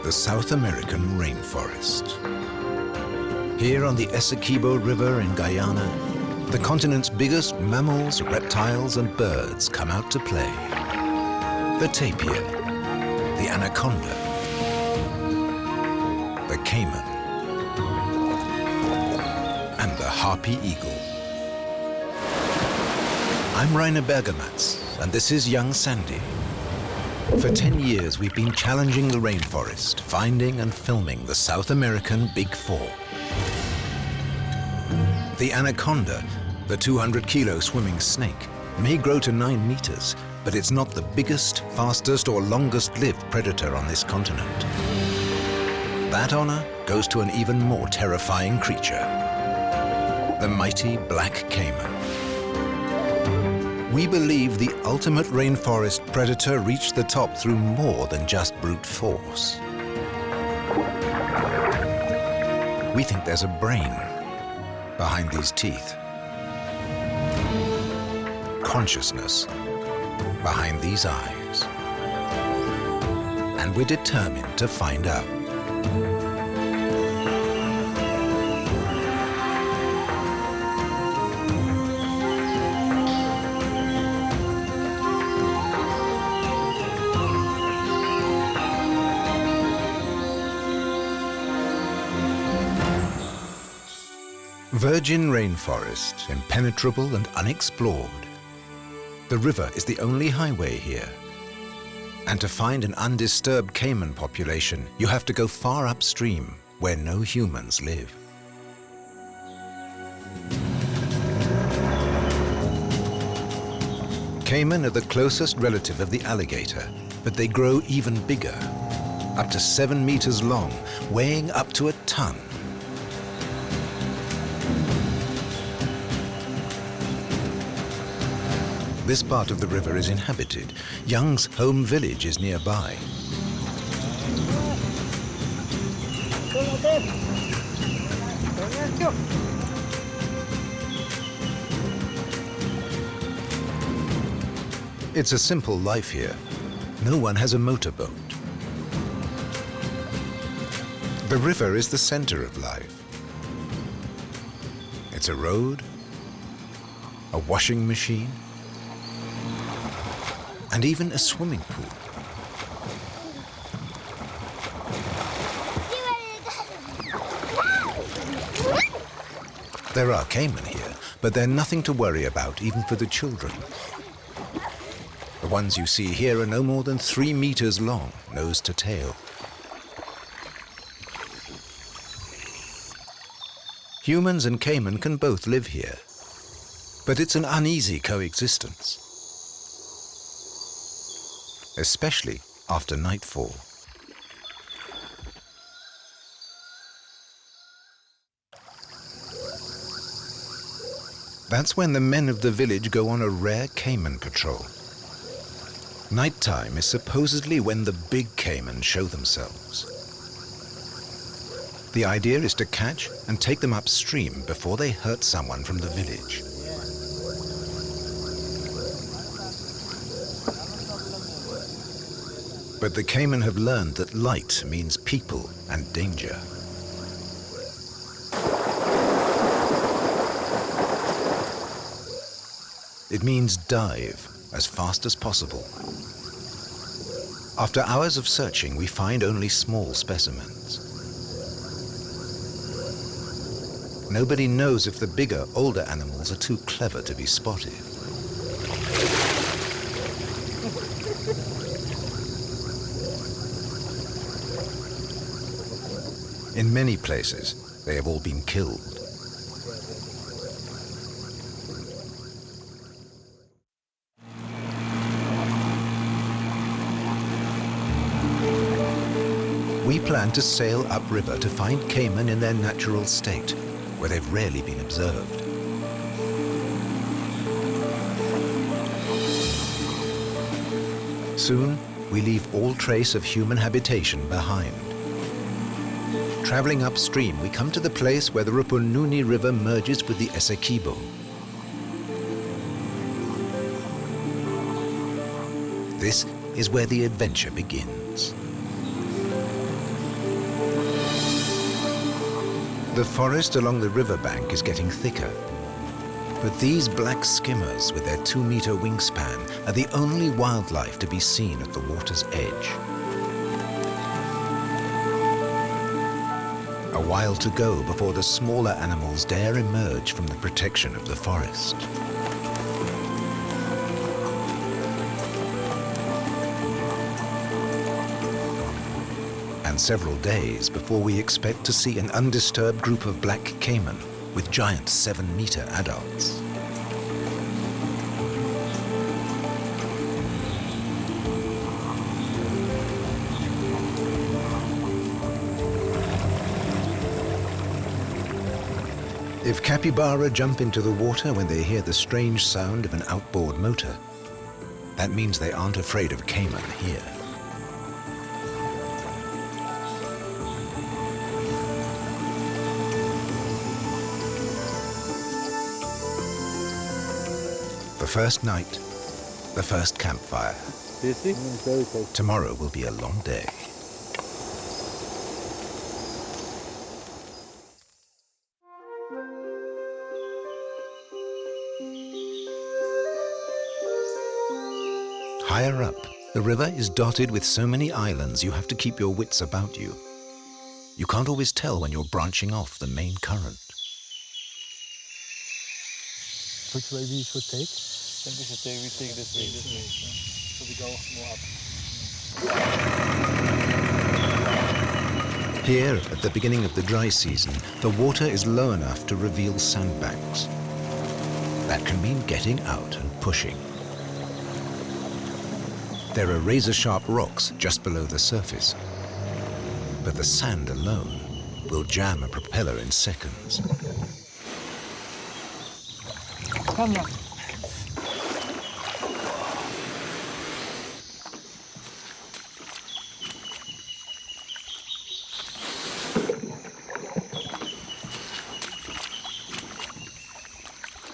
the South American rainforest. Here on the Essequibo River in Guyana, the continent's biggest mammals, reptiles and birds come out to play. The tapir, the anaconda, the caiman, and the harpy eagle. I'm Rainer Bergomaz, and this is Young Sandy. For 10 years, we've been challenging the rainforest, finding and filming the South American Big Four. The anaconda, the 200-kilo swimming snake, may grow to 9 meters, but it's not the biggest, fastest, or longest-lived predator on this continent. That honor goes to an even more terrifying creature, the mighty black caiman. We believe the ultimate rainforest predator reached the top through more than just brute force. We think there's a brain behind these teeth, consciousness behind these eyes, and we're determined to find out. Virgin rainforest, impenetrable and unexplored. The river is the only highway here. And to find an undisturbed caiman population, you have to go far upstream, where no humans live. Caiman are the closest relative of the alligator, but they grow even bigger, up to 7 meters long, weighing up to a ton. This part of the river is inhabited. Young's home village is nearby. It's a simple life here. No one has a motorboat. The river is the center of life. It's a road, a washing machine, and even a swimming pool. There are caiman here, but they're nothing to worry about, even for the children. The ones you see here are no more than 3 meters long, nose to tail. Humans and caiman can both live here, but it's an uneasy coexistence, especially after nightfall. That's when the men of the village go on a rare caiman patrol. Nighttime is supposedly when the big caiman show themselves. The idea is to catch and take them upstream before they hurt someone from the village. But the caiman have learned that light means people and danger. It means dive as fast as possible. After hours of searching, we find only small specimens. Nobody knows if the bigger, older animals are too clever to be spotted. In many places, they have all been killed. We plan to sail upriver to find caiman in their natural state, where they've rarely been observed. Soon, we leave all trace of human habitation behind. Traveling upstream, we come to the place where the Rupununi River merges with the Essequibo. This is where the adventure begins. The forest along the riverbank is getting thicker. But these black skimmers with their 2-meter wingspan are the only wildlife to be seen at the water's edge. A while to go before the smaller animals dare emerge from the protection of the forest. And several days before we expect to see an undisturbed group of black caiman with giant 7-meter adults. If capybara jump into the water when they hear the strange sound of an outboard motor, that means they aren't afraid of caiman here. The first night, the first campfire. Busy? Very close. Tomorrow will be a long day. Higher up, the river is dotted with so many islands you have to keep your wits about you. You can't always tell when you're branching off the main current. Which way we should take? I think we take this way. So we go more up. Here, at the beginning of the dry season, the water is low enough to reveal sandbanks. That can mean getting out and pushing. There are razor-sharp rocks just below the surface, but the sand alone will jam a propeller in seconds. Come on.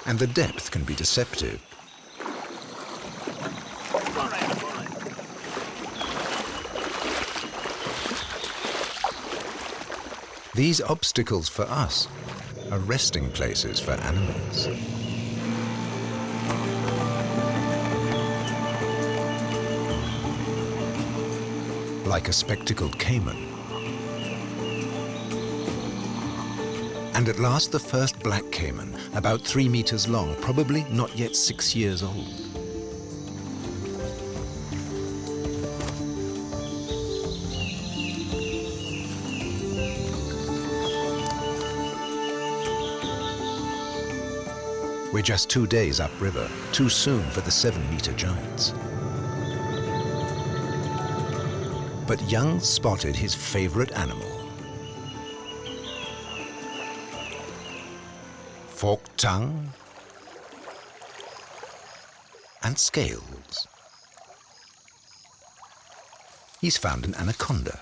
And the depth can be deceptive. These obstacles for us are resting places for animals. Like a spectacled caiman. And at last the first black caiman, about 3 meters long, probably not yet 6 years old. We're just 2 days upriver, too soon for the 7-meter giants. But Young spotted his favorite animal. Forked tongue and scales. He's found an anaconda.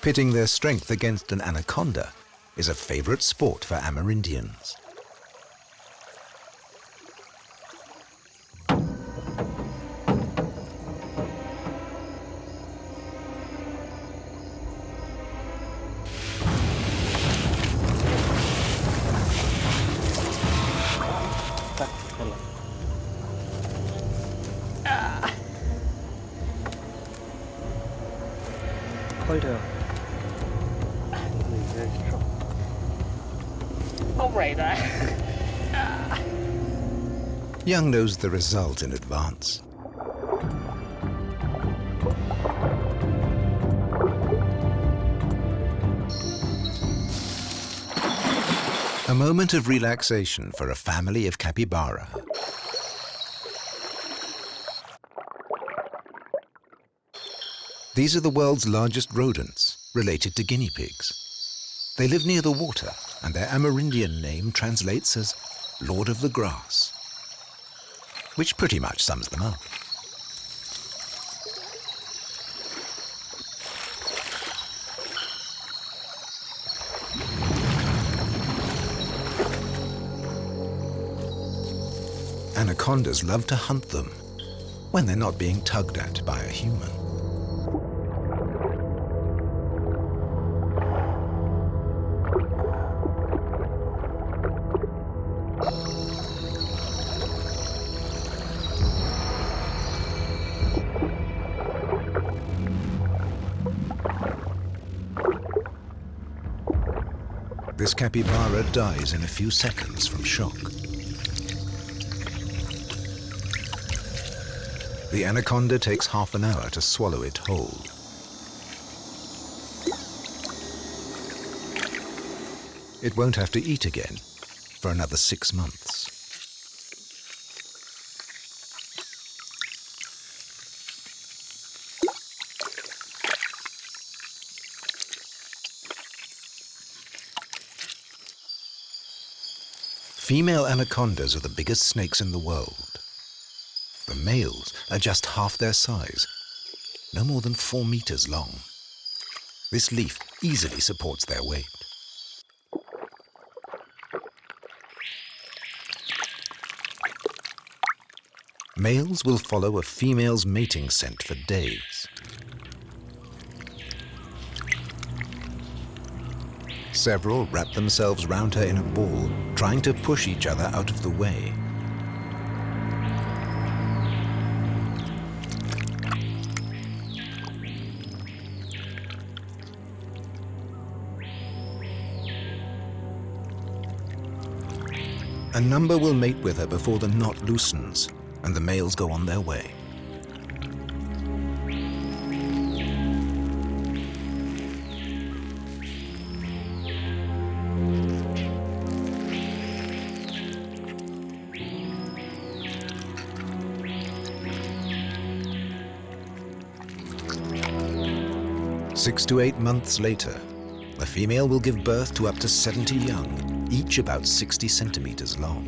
Pitting their strength against an anaconda is a favorite sport for Amerindians. Hold her. Oh, Rainer. Young knows the result in advance. A moment of relaxation for a family of capybara. These are the world's largest rodents, related to guinea pigs. They live near the water, and their Amerindian name translates as Lord of the Grass, which pretty much sums them up. Anacondas love to hunt them, when they're not being tugged at by a human. This capybara dies in a few seconds from shock. The anaconda takes half an hour to swallow it whole. It won't have to eat again for another 6 months. Female anacondas are the biggest snakes in the world. The males are just half their size, no more than 4 meters long. This leaf easily supports their weight. Males will follow a female's mating scent for days. Several wrap themselves round her in a ball, trying to push each other out of the way. A number will mate with her before the knot loosens, and the males go on their way. Six to 8 months later, the female will give birth to up to 70 young, each about 60 centimeters long.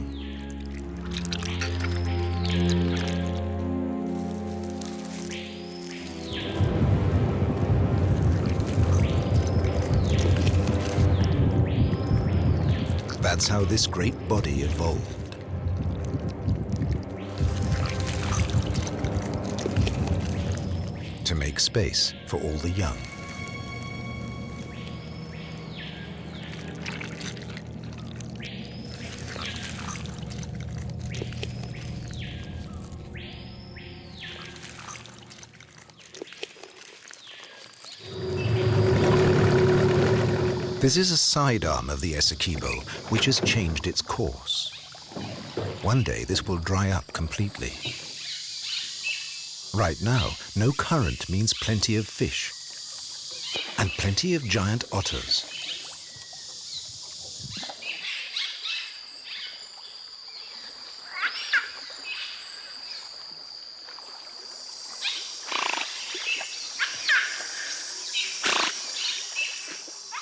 That's how this great body evolved. To make space for all the young. This is a sidearm of the Essequibo, which has changed its course. One day this will dry up completely. Right now, no current means plenty of fish and plenty of giant otters.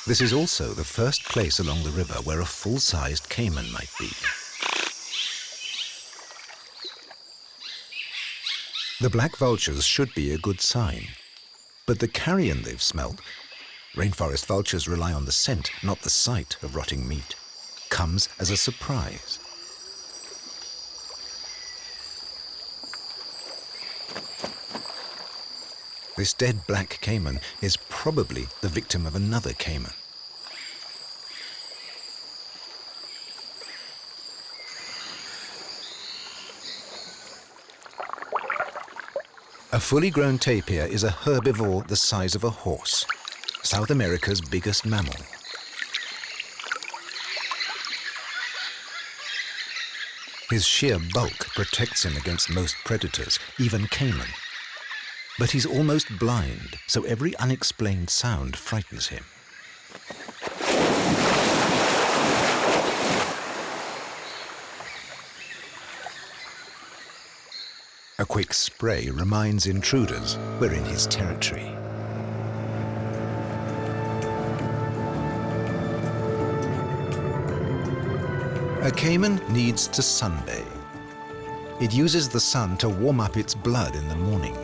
This is also the first place along the river where a full-sized caiman might be. The black vultures should be a good sign, but the carrion they've smelt, rainforest vultures rely on the scent, not the sight of rotting meat, comes as a surprise. This dead black caiman is probably the victim of another caiman. A fully grown tapir is a herbivore the size of a horse, South America's biggest mammal. His sheer bulk protects him against most predators, even caiman. But he's almost blind, so every unexplained sound frightens him. A quick spray reminds intruders we're in his territory. A caiman needs to sunbathe. It uses the sun to warm up its blood in the morning.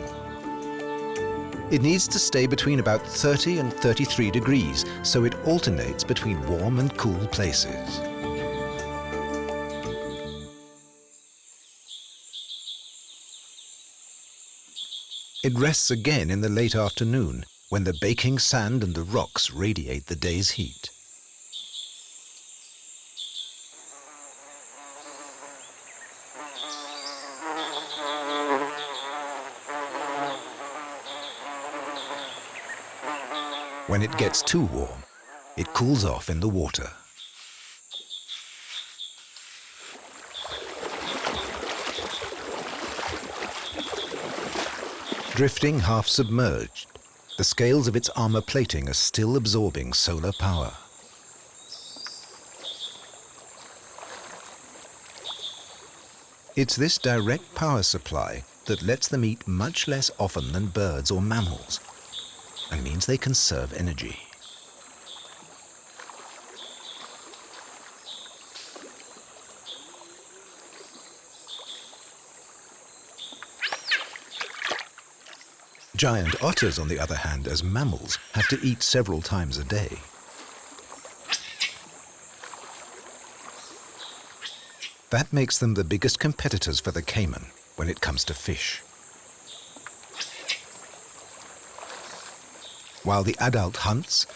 It needs to stay between about 30 and 33 degrees, so it alternates between warm and cool places. It rests again in the late afternoon, when the baking sand and the rocks radiate the day's heat. When it gets too warm, it cools off in the water. Drifting half submerged, the scales of its armor plating are still absorbing solar power. It's this direct power supply that lets them eat much less often than birds or mammals, and means they conserve energy. Giant otters, on the other hand, as mammals, have to eat several times a day. That makes them the biggest competitors for the caiman when it comes to fish. While the adult hunts,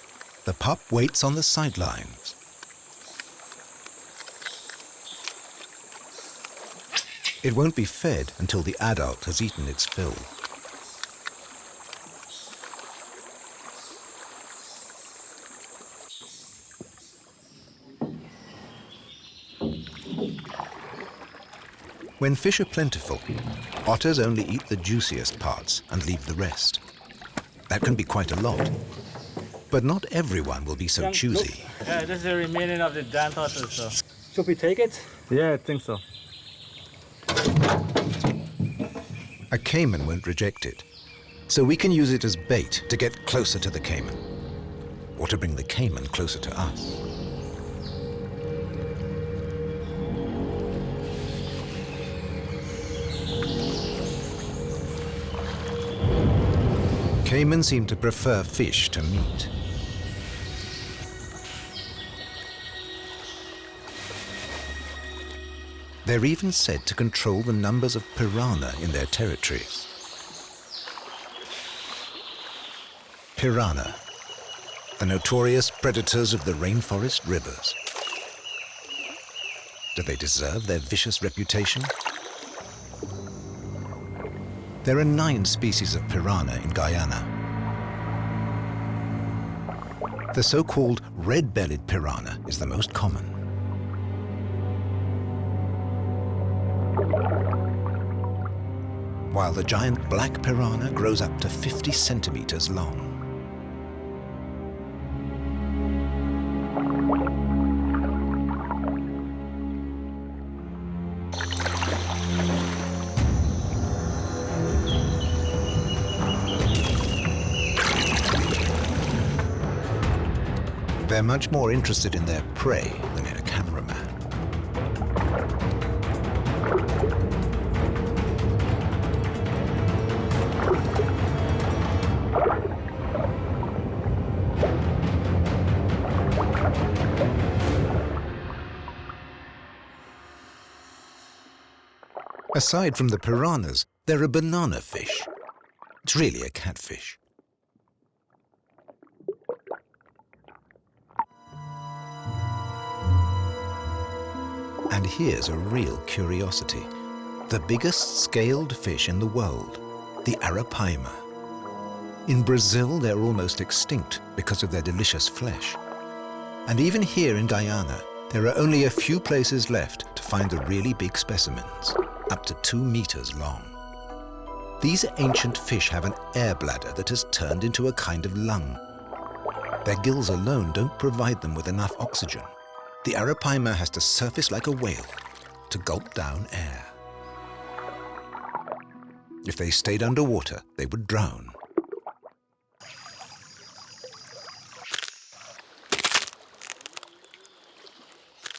the pup waits on the sidelines. It won't be fed until the adult has eaten its fill. When fish are plentiful, otters only eat the juiciest parts and leave the rest. That can be quite a lot, but not everyone will be so choosy. Yeah, this is the remaining of the giant otters. So. Should we take it? Yeah, I think so. A caiman won't reject it, so we can use it as bait to get closer to the caiman, or to bring the caiman closer to us. Caiman seem to prefer fish to meat. They're even said to control the numbers of piranha in their territories. Piranha, the notorious predators of the rainforest rivers. Do they deserve their vicious reputation? There are 9 species of piranha in Guyana. The so-called red-bellied piranha is the most common. While the giant black piranha grows up to 50 centimeters long. They're much more interested in their prey than in a cameraman. Aside from the piranhas, there are banana fish. It's really a catfish. And here's a real curiosity. The biggest scaled fish in the world, the arapaima. In Brazil, they're almost extinct because of their delicious flesh. And even here in Guyana, there are only a few places left to find the really big specimens, up to 2 meters long. These ancient fish have an air bladder that has turned into a kind of lung. Their gills alone don't provide them with enough oxygen. The arapaima has to surface like a whale to gulp down air. If they stayed underwater, they would drown.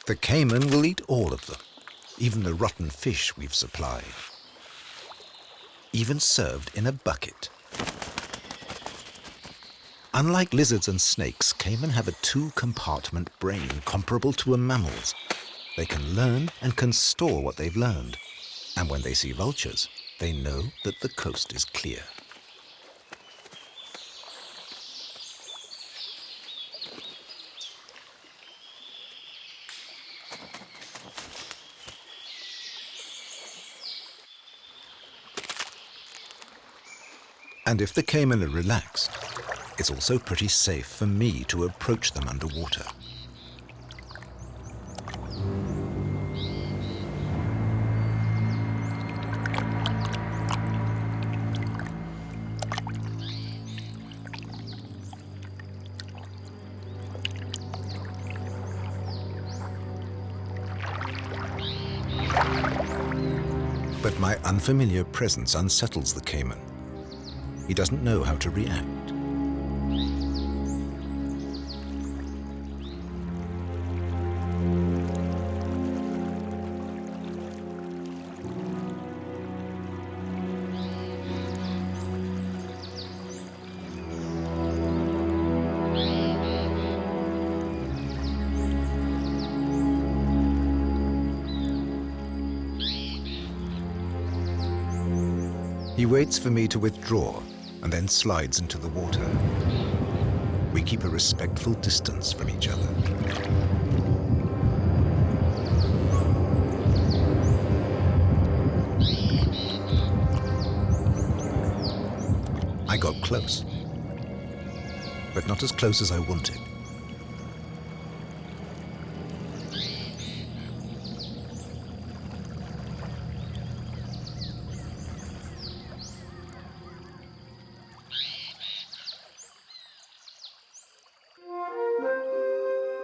The caiman will eat all of them, even the rotten fish we've supplied. Even served in a bucket. Unlike lizards and snakes, caiman have a 2-compartment brain comparable to a mammal's. They can learn and can store what they've learned. And when they see vultures, they know that the coast is clear. And if the caiman are relaxed, it's also pretty safe for me to approach them underwater. But my unfamiliar presence unsettles the caiman. He doesn't know how to react. He waits for me to withdraw and then slides into the water. We keep a respectful distance from each other. I got close, but not as close as I wanted.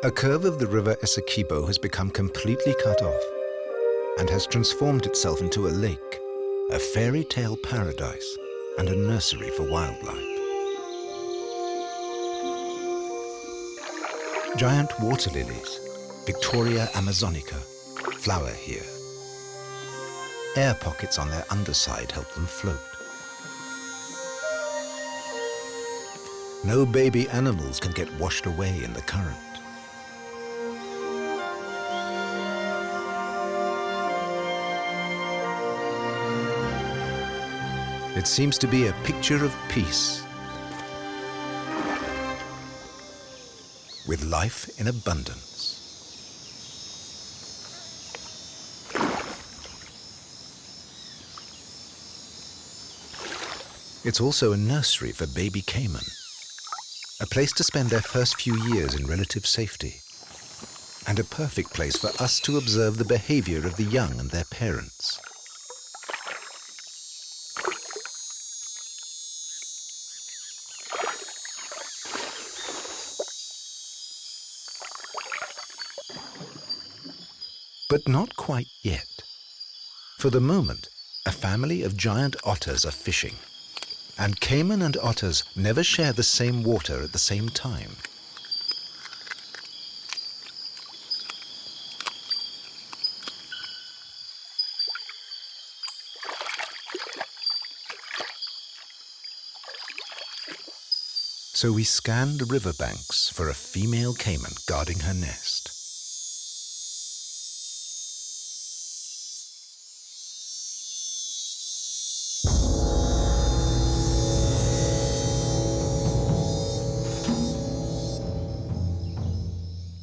A curve of the river Essequibo has become completely cut off and has transformed itself into a lake, a fairy tale paradise, and a nursery for wildlife. Giant water lilies, Victoria amazonica, flower here. Air pockets on their underside help them float. No baby animals can get washed away in the current. It seems to be a picture of peace, with life in abundance. It's also a nursery for baby caiman, a place to spend their first few years in relative safety, and a perfect place for us to observe the behavior of the young and their parents. But not quite yet. For the moment, a family of giant otters are fishing, and caiman and otters never share the same water at the same time. So we scan the riverbanks for a female caiman guarding her nest.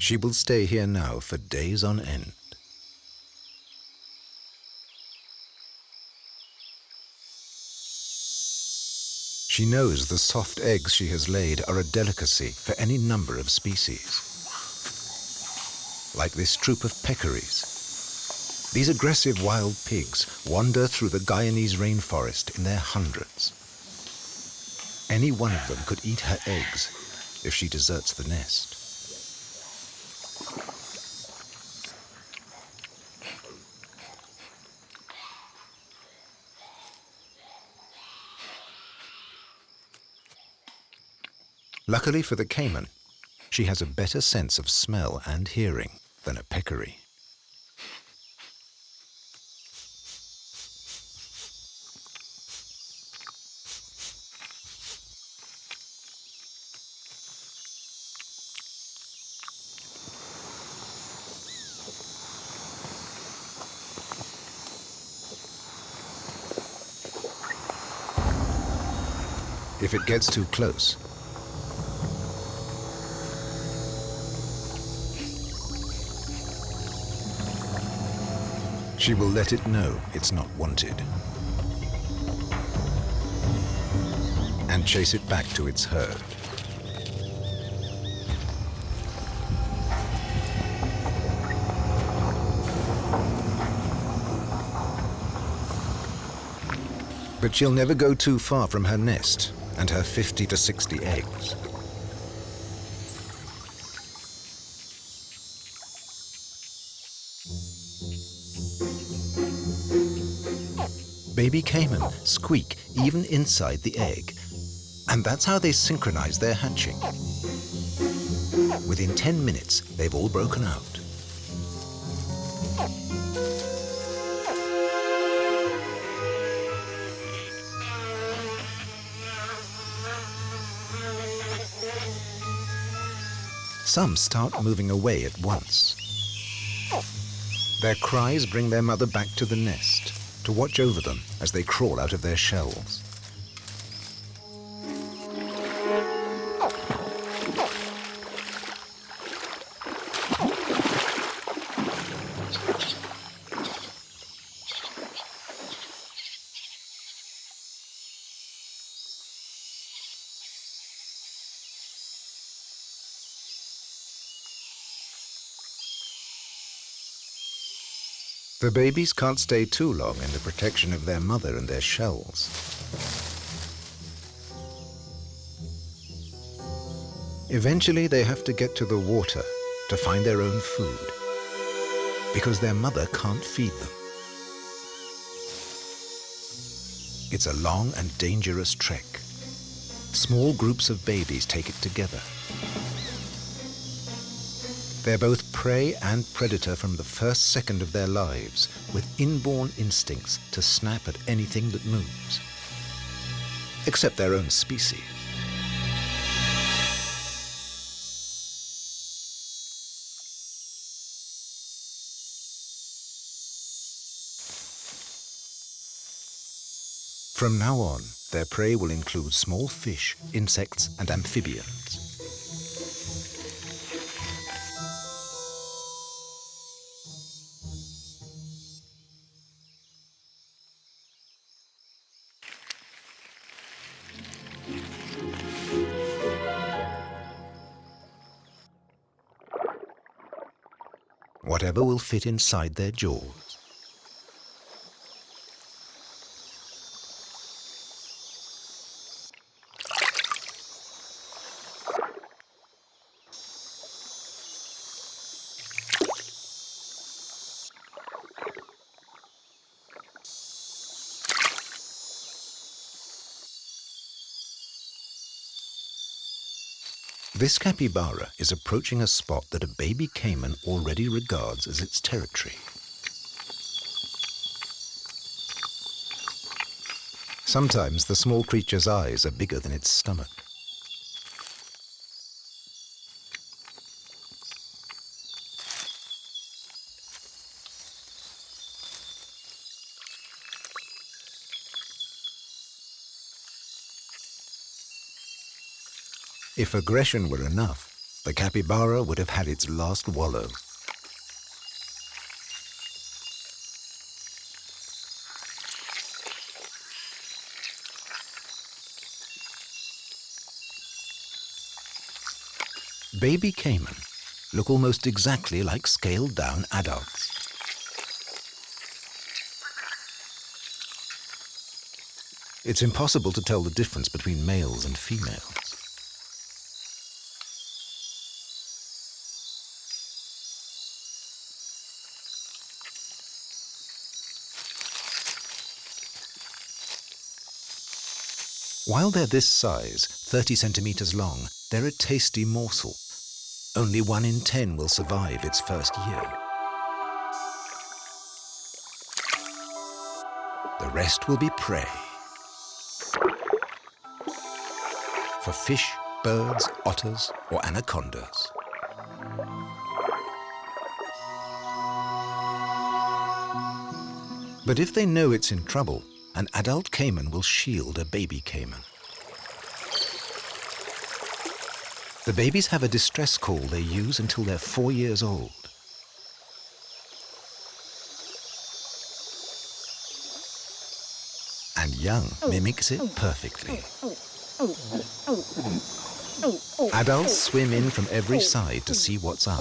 She will stay here now for days on end. She knows the soft eggs she has laid are a delicacy for any number of species. Like this troop of peccaries. These aggressive wild pigs wander through the Guyanese rainforest in their hundreds. Any one of them could eat her eggs if she deserts the nest. Luckily for the caiman, she has a better sense of smell and hearing than a peccary. If it gets too close, she will let it know it's not wanted. and chase it back to its herd. But she'll never go too far from her nest and her 50 to 60 eggs. Baby caiman squeak even inside the egg, and that's how they synchronize their hatching. Within 10 minutes, they've all broken out. Some start moving away at once. Their cries bring their mother back to the nest to watch over them as they crawl out of their shells. The babies can't stay too long in the protection of their mother and their shells. Eventually, they have to get to the water to find their own food, because their mother can't feed them. It's a long and dangerous trek. Small groups of babies take it together. They're both prey and predator from the first second of their lives, with inborn instincts to snap at anything that moves, except their own species. From now on, their prey will include small fish, insects, and amphibians. Whatever will fit inside their jaws. This capybara is approaching a spot that a baby caiman already regards as its territory. Sometimes the small creature's eyes are bigger than its stomach. If aggression were enough, the capybara would have had its last wallow. Baby caiman look almost exactly like scaled-down adults. It's impossible to tell the difference between males and females. While they're this size, 30 centimeters long, they're a tasty morsel. Only 1 in 10 will survive its first year. The rest will be prey. For fish, birds, otters, or anacondas. But if they know it's in trouble, an adult caiman will shield a baby caiman. The babies have a distress call they use until they're 4 years old. And Young mimics it perfectly. Adults swim in from every side to see what's up.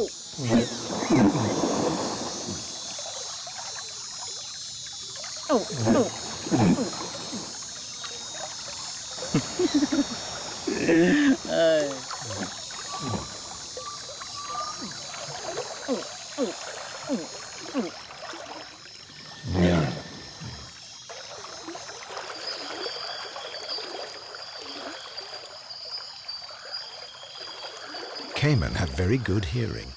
Caiman have very good hearing.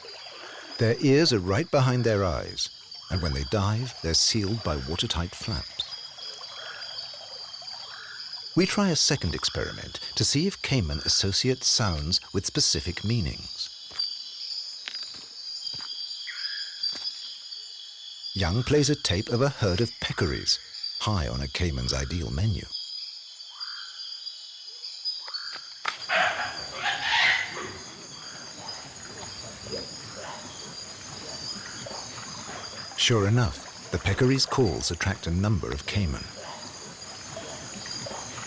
Their ears are right behind their eyes, and when they dive, they're sealed by watertight flaps. We try a second experiment to see if Caiman associate sounds with specific meanings. Young plays a tape of a herd of peccaries, high on a Caiman's ideal menu. Sure enough, the peccaries' calls attract a number of Caiman.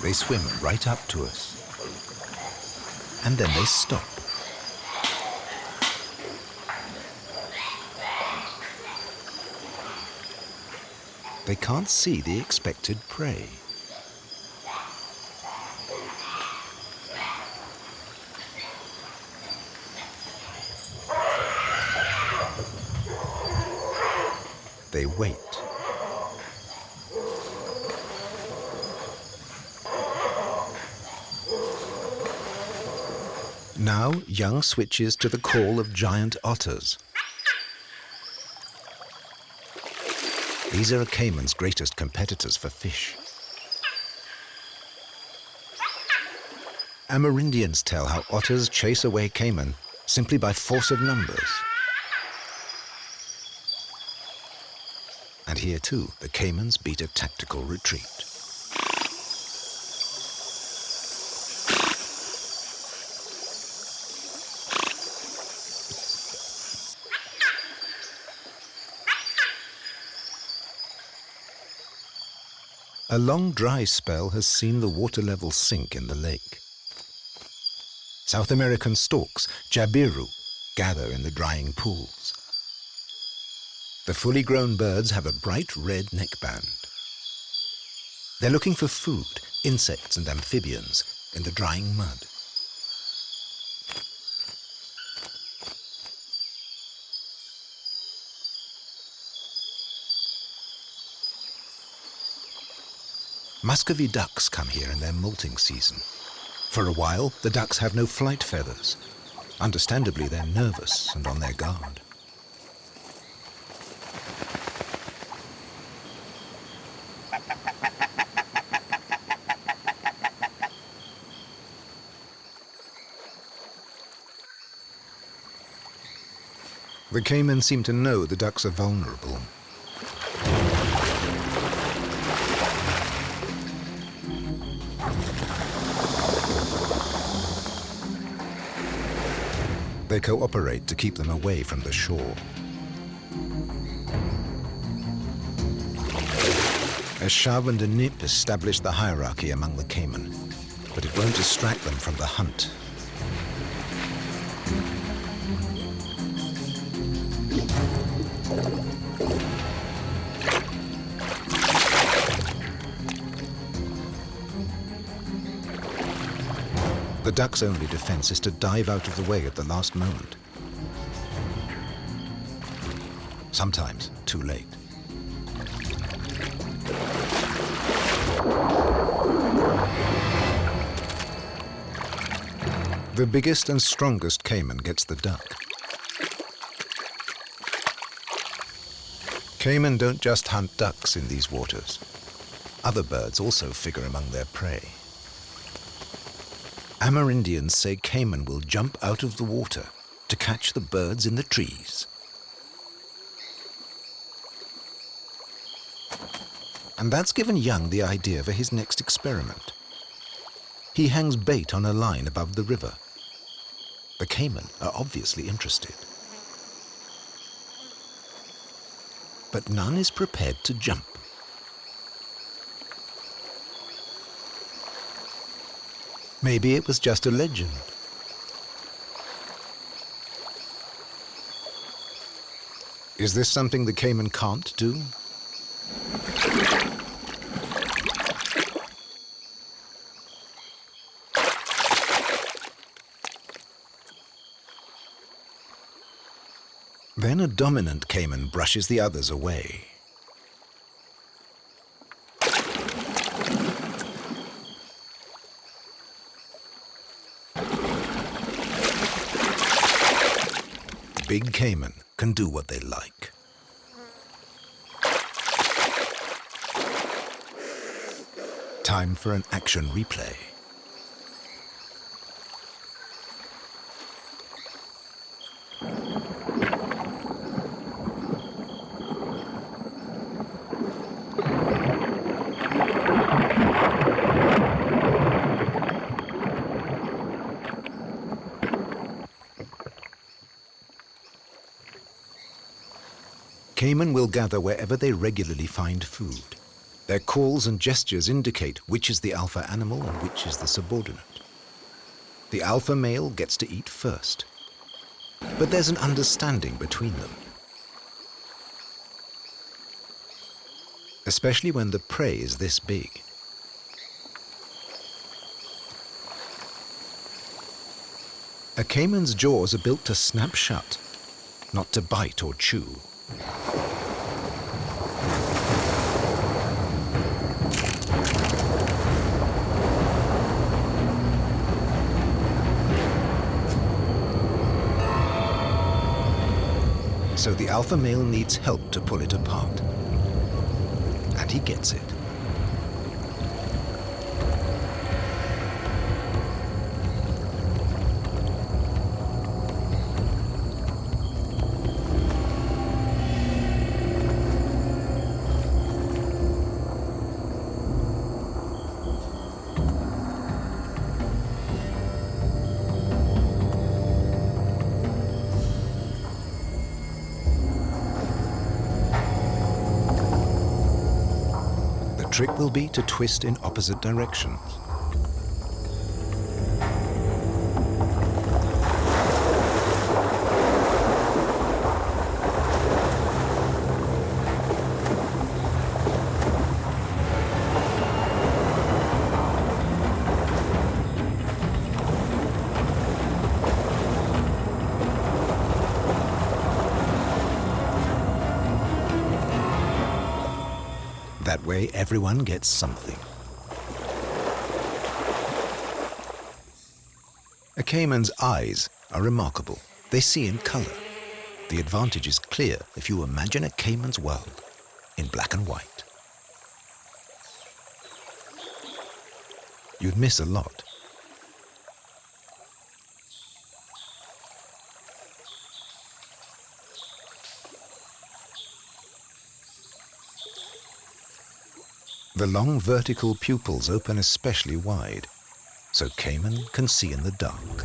They swim right up to us, and then they stop. They can't see the expected prey. They wait. Now, Young switches to the call of giant otters. These are a Caiman's greatest competitors for fish. Amerindians tell how otters chase away Caiman simply by force of numbers. And here too, the Caimans beat a tactical retreat. A long dry spell has seen the water level sink in the lake. South American storks, jabiru, gather in the drying pools. The fully grown birds have a bright red neckband. They're looking for food, insects and amphibians, in the drying mud. Muscovy ducks come here in their molting season. For a while, the ducks have no flight feathers. Understandably, they're nervous and on their guard. The Caiman seem to know the ducks are vulnerable. They cooperate to keep them away from the shore. A shove and a nip establish the hierarchy among the Caiman, but it won't distract them from the hunt. The duck's only defense is to dive out of the way at the last moment. Sometimes too late. The biggest and strongest Caiman gets the duck. Caiman don't just hunt ducks in these waters. Other birds also figure among their prey. Amerindians say Caiman will jump out of the water to catch the birds in the trees. And that's given Young the idea for his next experiment. He hangs bait on a line above the river. The Caiman are obviously interested. But none is prepared to jump. Maybe it was just a legend. Is this something the caiman can't do? Then a dominant caiman brushes the others away. Big caiman can do what they like. Time for an action replay. Caiman will gather wherever they regularly find food. Their calls and gestures indicate which is the alpha animal and which is the subordinate. The alpha male gets to eat first, but there's an understanding between them. Especially when the prey is this big. A caiman's jaws are built to snap shut, not to bite or chew. So the alpha male needs help to pull it apart. And he gets it. The trick will be to twist in opposite directions. That way, everyone gets something. A caiman's eyes are remarkable. They see in color. The advantage is clear if you imagine a caiman's world in black and white. You'd miss a lot. The long vertical pupils open especially wide, so caiman can see in the dark.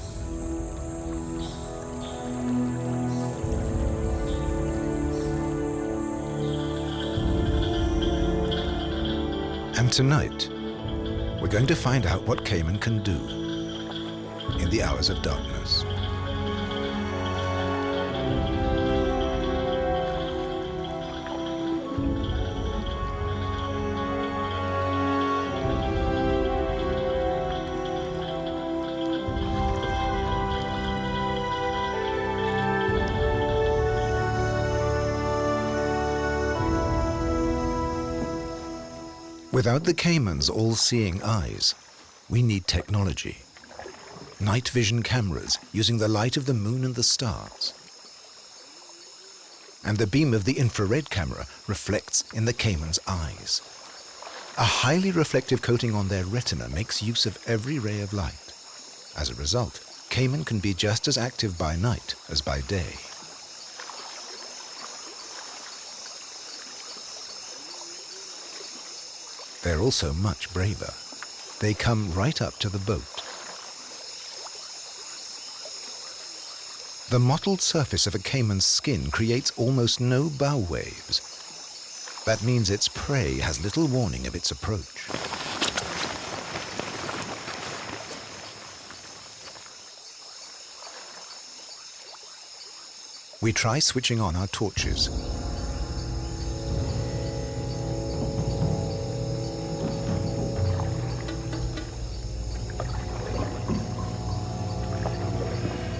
And tonight, we're going to find out what caiman can do in the hours of darkness. Without the caiman's all-seeing eyes, we need technology. Night vision cameras using the light of the moon and the stars. And the beam of the infrared camera reflects in the caiman's eyes. A highly reflective coating on their retina makes use of every ray of light. As a result, caiman can be just as active by night as by day. They're also much braver. They come right up to the boat. The mottled surface of a caiman's skin creates almost no bow waves. That means its prey has little warning of its approach. We try switching on our torches.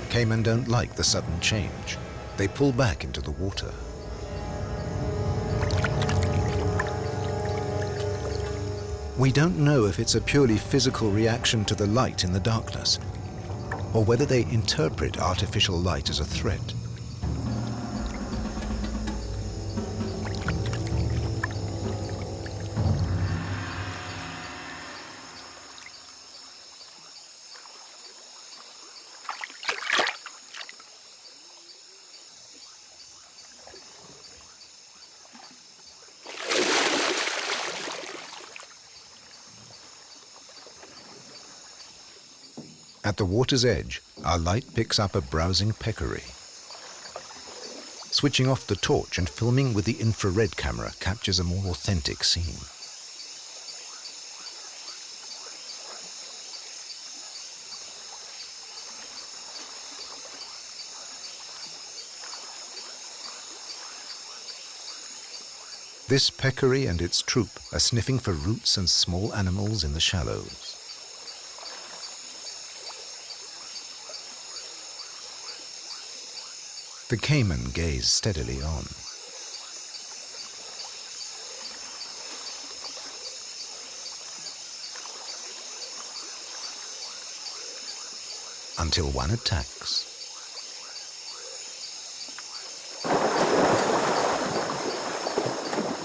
Caiman don't like the sudden change. They pull back into the water. We don't know if it's a purely physical reaction to the light in the darkness, or whether they interpret artificial light as a threat. At the water's edge, our light picks up a browsing peccary. Switching off the torch and filming with the infrared camera captures a more authentic scene. This peccary and its troop are sniffing for roots and small animals in the shallows. The caiman gaze steadily on. Until one attacks.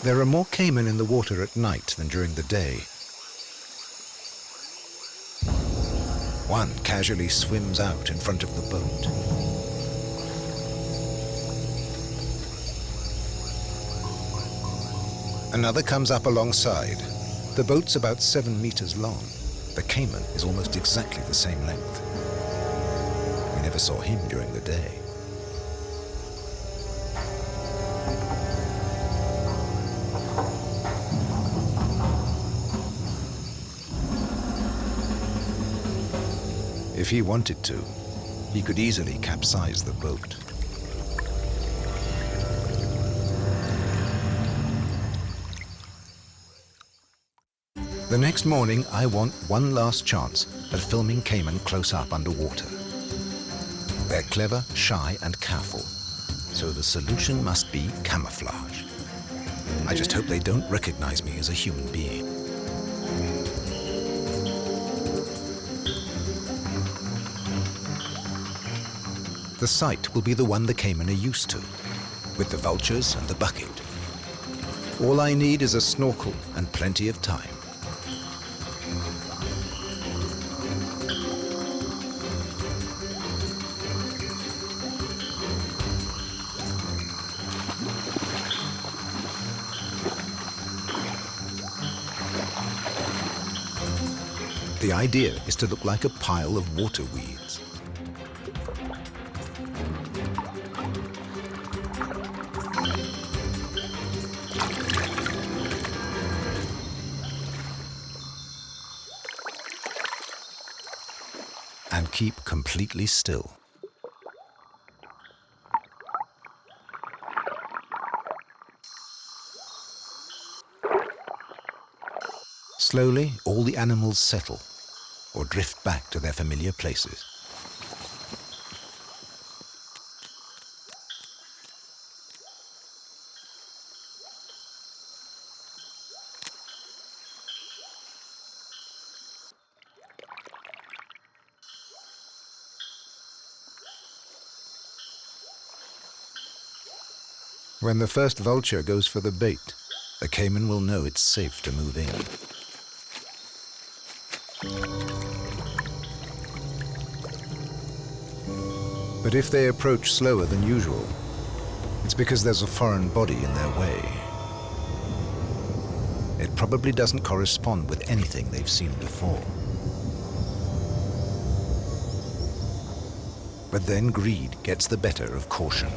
There are more caiman in the water at night than during the day. One casually swims out in front of the boat. Another comes up alongside. The boat's about 7 meters long. The caiman is almost exactly the same length. We never saw him during the day. If he wanted to, he could easily capsize the boat. The next morning, I want one last chance at filming caiman close up underwater. They're clever, shy, and careful, so the solution must be camouflage. I just hope they don't recognize me as a human being. The site will be the one the caiman are used to, with the vultures and the bucket. All I need is a snorkel and plenty of time. The idea is to look like a pile of water weeds. And keep completely still. Slowly, all the animals settle or drift back to their familiar places. When the first vulture goes for the bait, the caiman will know it's safe to move in. But if they approach slower than usual, it's because there's a foreign body in their way. It probably doesn't correspond with anything they've seen before. But then greed gets the better of caution.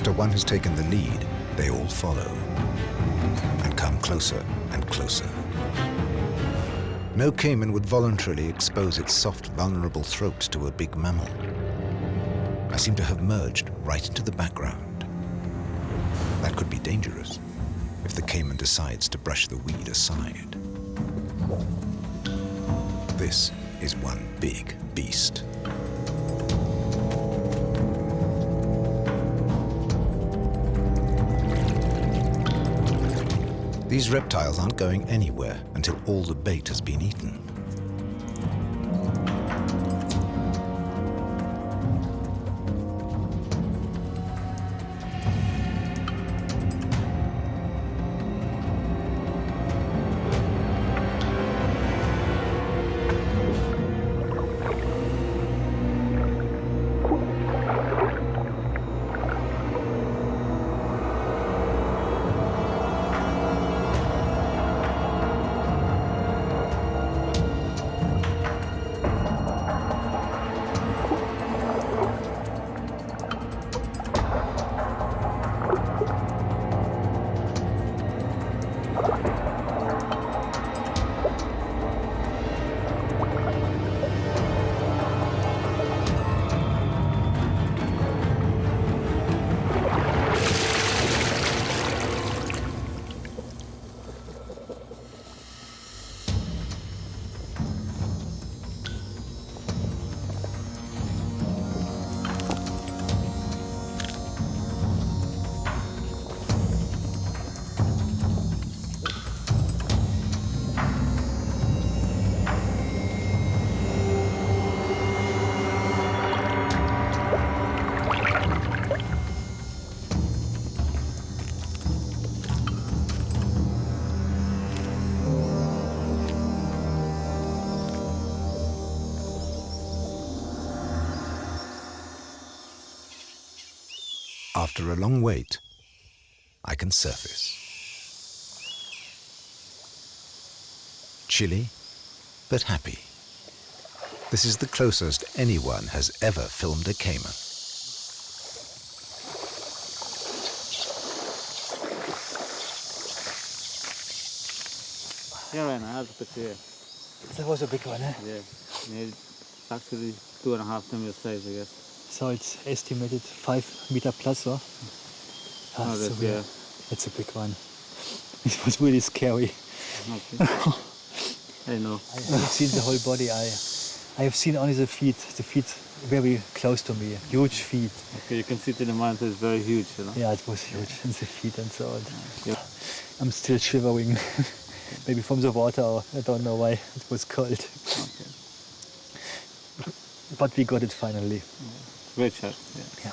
After one has taken the lead, they all follow and come closer and closer. No caiman would voluntarily expose its soft, vulnerable throat to a big mammal. I seem to have merged right into the background. That could be dangerous if the caiman decides to brush the weed aside. This is one big beast. These reptiles aren't going anywhere until all the bait has been eaten. After a long wait, I can surface. Chilly, but happy. This is the closest anyone has ever filmed a caiman. Yeah, Rainer, I have to put here. That was a big one, eh? Yeah, it's actually 2.5 times your size, I guess. So it's estimated 5 meter plus, or? Oh, so yeah. It's a big one. It was really scary. Okay. I know. I haven't seen the whole body. I have seen only the feet very close to me, huge feet. Okay, you can see it in the mountain, it's very huge, you know? Yeah, it was huge, and the feet and so on. Yeah. I'm still shivering, maybe from the water, or I don't know why, it was cold. Okay. But we got it finally. Great shot, yeah. Yeah.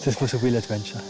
This was a real adventure.